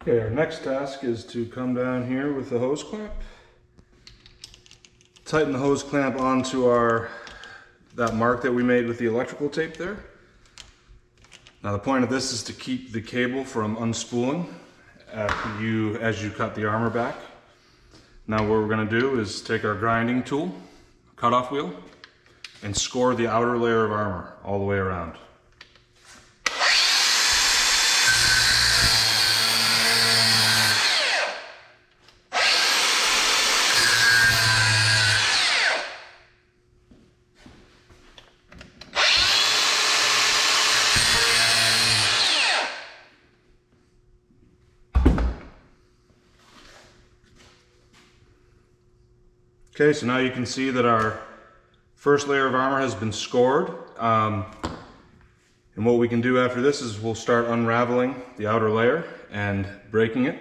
Okay, our next task is to come down here with the hose clamp. Tighten the hose clamp onto that mark that we made with the electrical tape there. Now the point of this is to keep the cable from unspooling as you cut the armor back. Now what we're going to do is take our grinding tool, cutoff wheel, and score the outer layer of armor all the way around. Okay, so now you can see that our first layer of armor has been scored. And what we can do after this is we'll start unraveling the outer layer and breaking it.